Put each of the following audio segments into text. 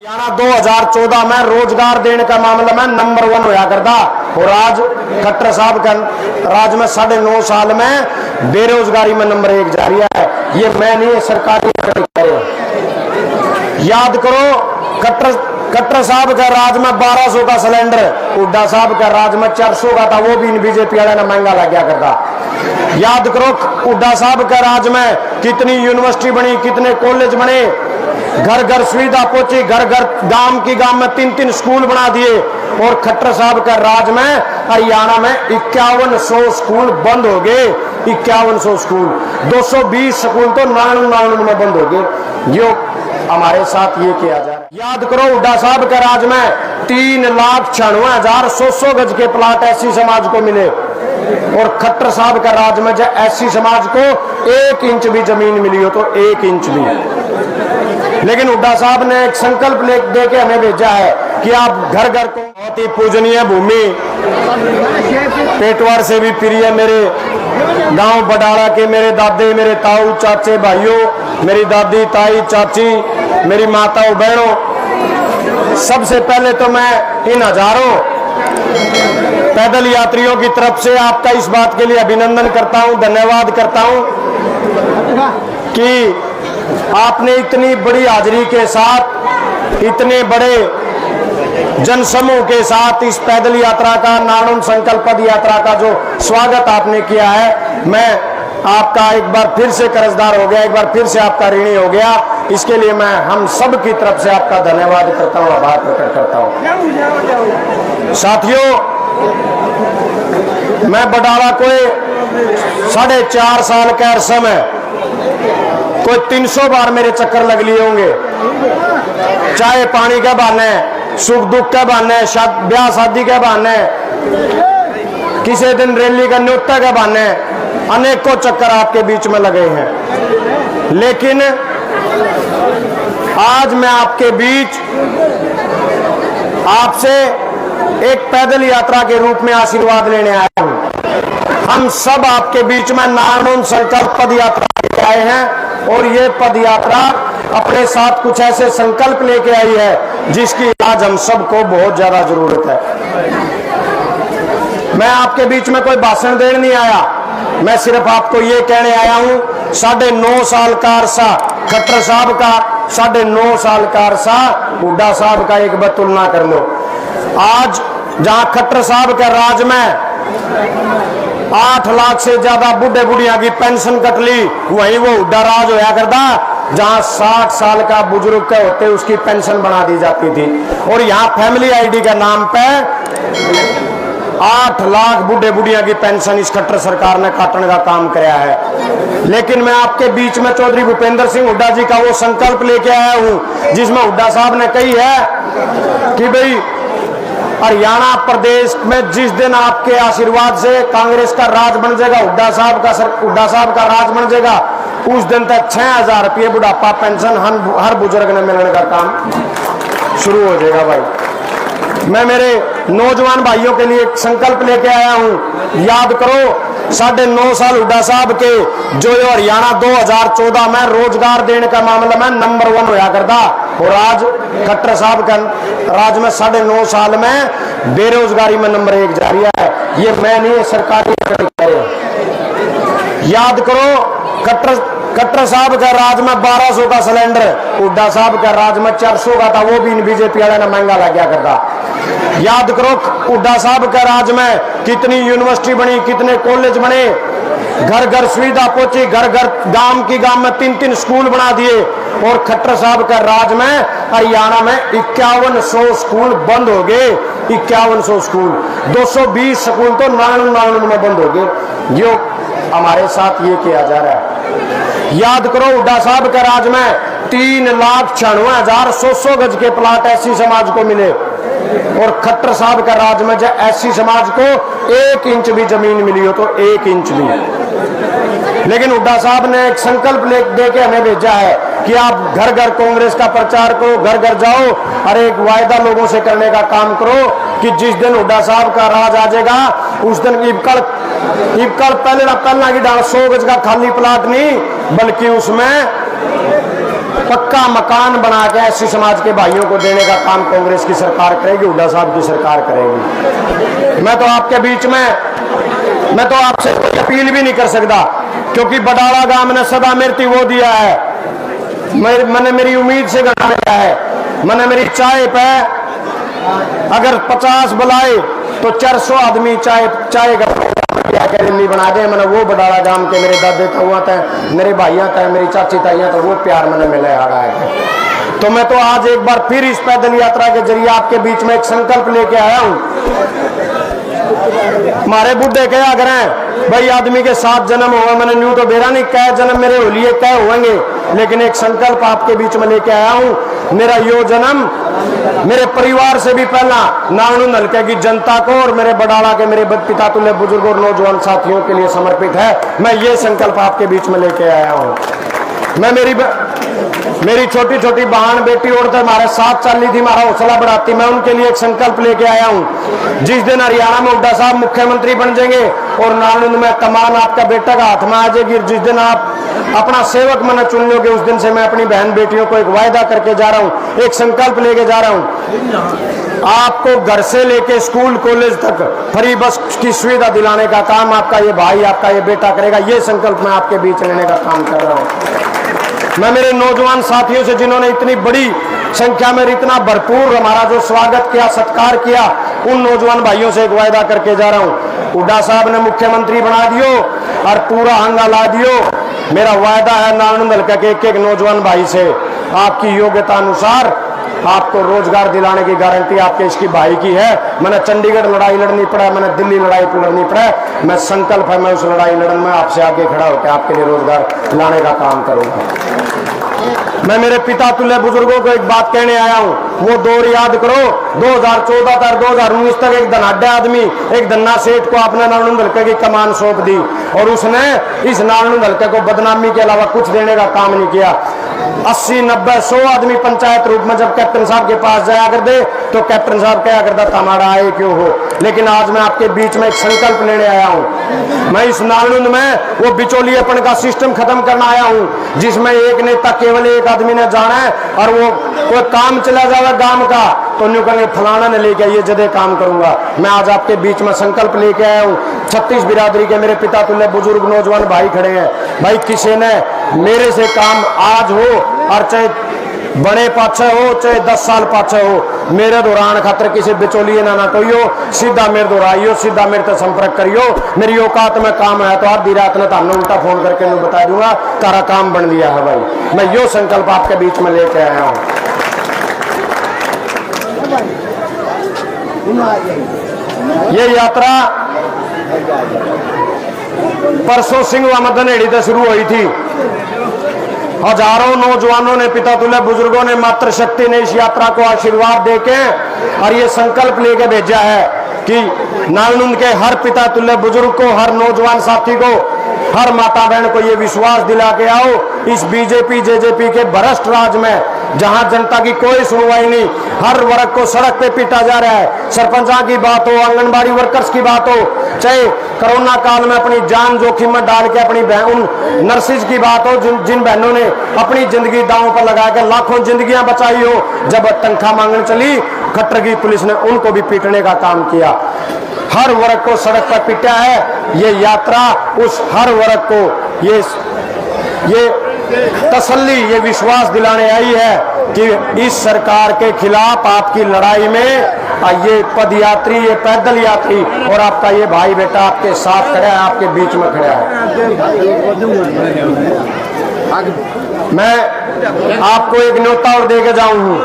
हरियाणा 2014 में रोजगार देने का मामला में नंबर 1 होया करता और आज खट्टर साहब का राज में 9.5 साल में बेरोजगारी में नंबर 1 जारी है। ये मैं नहीं, सरकारी याद करो। खट्टर साहब का राज में 1200 का सिलेंडर, हुड्डा साहब का राज में 400 का था, वो भी बीजेपी वाले ने महंगा लग गया करता। याद करो हुड्डा साहब का राज में कितनी यूनिवर्सिटी बनी, कितने कॉलेज बने, घर घर सुविधा पहुंची, घर घर गांव में 3-3 स्कूल बना दिए। और खट्टर साहब का राज में हरियाणा में 5100 स्कूल बंद हो गए। 5100 स्कूल, 220 स्कूल तो 99 में बंद हो गए। जो हमारे साथ ये किया जा रहा है। याद करो हुड्डा साहब के राज में 3,96,000 100 गज के प्लाट एससी समाज को मिले और खट्टर साहब का राज में जब एससी समाज को 1 इंच भी जमीन मिली हो तो 1 इंच भी। लेकिन हुड्डा साहब ने एक संकल्प दे के हमें भेजा है कि आप घर घर को बहुत ही पूजनीय भूमि, पेटवार से भी प्रिय मेरे गांव बडाला के मेरे दादे, मेरे ताऊ, चाचे, भाइयों, मेरी दादी, ताई, चाची, मेरी माताओं, बहनों, सबसे पहले तो मैं इन हजारों पैदल यात्रियों की तरफ से आपका इस बात के लिए अभिनंदन करता हूं, धन्यवाद करता हूं कि आपने इतनी बड़ी हाजिरी के साथ, इतने बड़े जनसमूह के साथ इस पैदल यात्रा का, नानुन संकल्प पद यात्रा का जो स्वागत आपने किया है, मैं आपका एक बार फिर से कर्जदार हो गया, एक बार फिर से आपका ऋणी हो गया। इसके लिए मैं हम सब की तरफ से आपका धन्यवाद करता हूं, आभार प्रकट करता हूं। साथियों, मैं बडाला कोई 4.5 साल के अरसे में कोई 300 बार मेरे चक्कर लग लिए होंगे। चाहे पानी के बहाने, सुख दुख के बहाने, ब्याह शादी के बहाने, किसी दिन रैली का न्योता के बहाने, अनेकों चक्कर आपके बीच में लगे हैं। लेकिन आज मैं आपके बीच आपसे एक पैदल यात्रा के रूप में आशीर्वाद लेने आया हूं। हम सब आपके बीच में नानुन संकल्प पद यात्रा लेके आए हैं और ये पद यात्रा अपने साथ कुछ ऐसे संकल्प लेके आई है जिसकी आज हम सबको बहुत ज्यादा जरूरत है। मैं आपके बीच में कोई भाषण देने नहीं आया, मैं सिर्फ आपको ये कहने आया हूं, 9.5 साल का अरसा खट्टर साहब का, 9.5 साल का अरसा हुड्डा साहब का, एक बार तुलना कर लो। आज जहां खट्टर साहब के राज में 8 लाख से ज्यादा बुढ़े बुढ़िया की पेंशन कट ली, वहीं वो हुड्डा राज होया करता जहां 60 साल का बुजुर्ग के होते उसकी पेंशन बना दी जाती थी। और यहाँ फैमिली आईडी के नाम पे 8 लाख बुढ़े बुढ़िया की पेंशन इस खट्टर सरकार ने काटने का काम किया है। लेकिन मैं आपके बीच में चौधरी भूपेंद्र सिंह हुड्डा जी का वो संकल्प लेके आया हूं जिसमें हुड्डा साहब ने कही है कि भाई हरियाणा प्रदेश में जिस दिन आपके आशीर्वाद से कांग्रेस का राज बन जाएगा, हुड्डा साहब का राज बन जाएगा, उस दिन तक 6000 रुपये बुढ़ापा पेंशन हर बुजुर्ग ने मिलने का काम शुरू हो जाएगा। भाई, मैं मेरे नौजवान भाइयों के लिए एक संकल्प लेके आया हूं। याद करो 9.5 साल हुड्डा साहब के जो हरियाणा 2014 में रोजगार देने का मामला में नंबर 1 होया करता और आज खट्टर साहब का राज में 9.5 साल में बेरोजगारी में नंबर 1 जारी है। ये मैं नहीं, सरकारी याद करो खट्टर साहब का राज में 1200 का सिलेंडर, हुड्डा साहब का राज में 400 का था, वो भी बीजेपी वाले ने महंगा लग गया करता। याद करो हुड्डा साहब के राज में कितनी यूनिवर्सिटी बनी, कितने कॉलेज बने, घर घर सुविधा पहुंची, घर घर गांव में 3-3 स्कूल बना दिए। और खट्टर साहब का राज में हरियाणा में 5100 स्कूल बंद हो गए। 5100 स्कूल, 220 स्कूल तो 99 में बंद हो गए। जो हमारे साथ ये किया जा रहा है। याद करो हुड्डा साहब के राज में 3,96,000 100 गज के प्लाट एससी समाज को मिले और खट्टर साहब का राज में जब एससी समाज को 1 इंच भी जमीन मिली हो तो 1 इंच भी। लेकिन हुड्डा साहब ने एक संकल्प दे के हमें भेजा है कि आप घर घर कांग्रेस का प्रचार करो, घर घर जाओ और एक वायदा लोगों से करने का काम करो कि जिस दिन हुड्डा साहब का राज आ जाएगा उस दिन इबकल पहले की डाल 100 गज का खाली प्लाट नहीं, बल्कि उसमें पक्का मकान बना के एससी समाज के भाइयों को देने का काम कांग्रेस की सरकार करेगी, हुड्डा साहब की सरकार करेगी। मैं तो आपके बीच में, मैं तो आपसे कोई अपील भी नहीं कर सकता, क्योंकि बडाला गांव ने सदा मेरी वो दिया है, मैंने मेरी उम्मीद से गढ़ा दिया है। मैंने मेरी चाय पे अगर 50 बुलाए तो 400 आदमी चाय का रैली बना दे। मैंने वो बडाला गांव के मेरे दादे तहुआ तय, मेरे भाइयां तय, मेरी चाची ताइयां, तो वो प्यार मैंने मिले आ रहा है। तो मैं तो आज एक बार फिर इस पैदल यात्रा के जरिए आपके बीच में एक संकल्प लेके आया हूं। हमारे बुढ़े क्या करें भाई, आदमी के 7 जन्म हुए, मैंने न्यू तो बेरा नहीं, कै जन्म मेरे हो लिए कै होंगे, लेकिन एक संकल्प आपके बीच में लेके आया हूं। मेरा यो जन्म मेरे परिवार से भी पहला नागनून हल्के की जनता को और मेरे बडाला के मेरे पिता तुल्य बुजुर्ग और नौजवान साथियों के लिए समर्पित है। मैं ये संकल्प आपके बीच में लेके आया हूं। मैं मेरी छोटी छोटी बहन बेटी और तो हमारे साथ चल रही थी, हमारा हौसला बढ़ाती, मैं उनके लिए एक संकल्प लेके आया हूं। जिस दिन हरियाणा में हुड्डा साहब मुख्यमंत्री बन जाएंगे और नागनून में कमान आपका बेटा का हाथ में आ जाएगी, जिस दिन आप अपना सेवक मन चुन लोगे, उस दिन से मैं अपनी बहन बेटियों को एक वायदा करके जा रहा हूं, एक संकल्प लेके जा रहा हूं। आपको घर से लेके स्कूल कॉलेज तक फ्री बस की सुविधा दिलाने का काम आपका ये भाई, आपका ये बेटा करेगा। ये संकल्प मैं आपके बीच लेने का काम कर रहा हूं। मैं मेरे नौजवान साथियों से, जिन्होंने इतनी बड़ी संख्या में इतना भरपूर हमारा जो स्वागत किया, सत्कार किया, उन नौजवान भाइयों से एक वायदा करके जा रहा हूं। हुड्डा साहब ने मुख्यमंत्री बना दियो और पूरा हंगा ला दियो। मेरा वायदा है नागनून हल्का के एक नौजवान भाई से, आपकी योग्यता अनुसार आपको रोजगार दिलाने की गारंटी आपके इसकी भाई की है। मैंने चंडीगढ़ लड़ाई लड़नी पड़ा, मैंने दिल्ली लड़ाई लड़नी पड़ा, मैं संकल्प है मैं उस लड़ाई लड़न में आपसे आगे खड़ा होकर आपके लिए रोजगार लाने का काम करूंगा। मैं मेरे पिता तुल्य बुजुर्गों को एक बात कहने आया हूं, वो दौर याद करो 2014 तक 2019 तक एक धनाढ़ आदमी, एक धन्ना सेठ को अपने नागनून हल्के की कमान सौंप दी और उसने इस नागनून हल्के को बदनामी के अलावा कुछ देने का काम नहीं किया। 80, 90, 100 आदमी पंचायत रूप में जब कैप्टन साहब के पास जाया कर दे तो कैप्टन साहब क्या करता था, हमारा आए क्यों हो। लेकिन आज मैं आपके बीच में एक संकल्प लेने आया हूं। मैं इस नागनून में वो बिचौलिएपन का सिस्टम खत्म करना आया हूं, जिसमें एक नेता केवल एक आदमी ने जाना है और वो कोई काम चला जाएगा गांव का तो न्यू कहेंगे फलाना ने लेके ये जदे काम करूंगा। मैं आज आपके बीच में संकल्प लेके आया हूं। 36 बिरादरी के मेरे पिता तुल्य बुजुर्ग नौजवान भाई खड़े हैं। भाई किसी ने मेरे से काम आज हो और चाहे बड़े पाछे हो चाहे 10 साल पाछे हो, मेरे दौरान खातर किसी बिचौलिए ना कोई हो, सीधा मेरे दौराइयो, सीधा मेरे से संपर्क करियो। मेरी औकात में काम है तो आधी रात ने थाने उल्टा फोन करके मैं बता दूंगा तारा काम बन गया है। भाई मैं यो संकल्प आपके बीच में लेके आया हूं। ये यात्रा परसों सिंह मदनेड़ी से शुरू हुई थी। हजारों नौजवानों ने, पिता तुल्य बुजुर्गों ने, मातृशक्ति ने इस यात्रा को आशीर्वाद देके और ये संकल्प लेके भेजा है कि नागनून के हर पिता तुल्य बुजुर्ग को, हर नौजवान साथी को, हर माता बहन को ये विश्वास दिला के आओ, इस बीजेपी जेजेपी के भ्रष्ट राज में जहां जनता की कोई सुनवाई नहीं, हर वर्ग को सड़क पे पीटा जा रहा है। सरपंचा की बात हो, आंगनबाड़ी वर्कर्स की बात हो, चाहे कोरोना काल में अपनी जान जोखिम में डाल के अपनी उन नर्सिस की बात हो जिन बहनों ने अपनी जिंदगी दांव पर लगा के लाखों जिंदगियां बचाई हो, जब तनख्वाह मांगने चली खट्टर की पुलिस ने उनको भी पीटने का काम किया। हर वर्ग को सड़क पर पीटा है। ये यात्रा उस हर वर्ग को ये तसल्ली, ये विश्वास दिलाने आई है कि इस सरकार के खिलाफ आपकी लड़ाई में ये पदयात्री, ये पैदल यात्री और आपका ये भाई बेटा आपके साथ खड़ा है, आपके बीच में खड़ा है। मैं आपको एक न्योता और देके जाऊं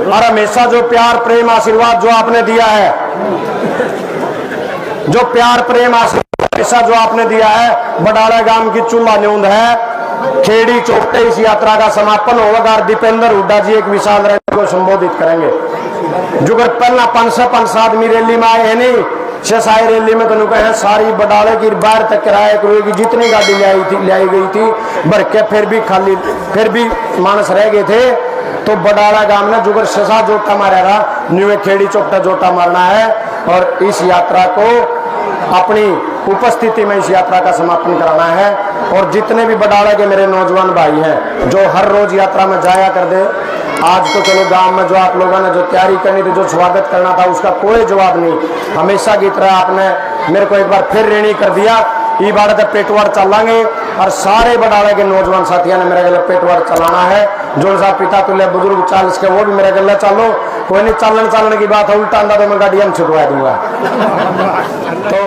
और हमेशा जो प्यार प्रेम आशीर्वाद जो आपने दिया है, जो प्यार प्रेम आशीर्वाद हमेशा जो आपने दिया है, बडाला गांव की चूल्हा न्योंद है। खेड़ी चौकटे इस यात्रा का समापन होगा और दीपेंद्र हुड्डा जी एक विशाल रैली को संबोधित करेंगे। जो अगर पहला 500 आदमी रैली में आए हैं नहीं, शेषाई रैली में तो कहे सारी बडाले की बाहर तक किराए की जितनी गाड़ी लाई गई थी भर के फिर भी मानस रह गए थे। तो बडाला गांव ने जुगर शेषा जोटा मारेगा, न्यू खेड़ी चौकटा जोटा मारना है और इस यात्रा को अपनी उपस्थिति में इस यात्रा का समापन कराना है। और जितने भी बडाले के मेरे नौजवान भाई हैं जो हर रोज यात्रा में जाया कर दे, आज तो चलो गांव में जो आप लोगों ने जो तैयारी करनी थी, जो स्वागत करना था, उसका कोई जवाब नहीं। हमेशा की तरह आपने मेरे को एक बार फिर ऋणी कर दिया। ई बार तो पेटवार चलांगे और सारे बडाले के नौजवान साथियों ने मेरे गले पेटवार चलाना है। जो सा पिता तुल्य बुजुर्ग 40 के वो भी मेरे गले चलो। कोई नहीं, चलन की बात है, उल्टा अंदा तो मैं गाड़ियां छुटवा दूंगा। तो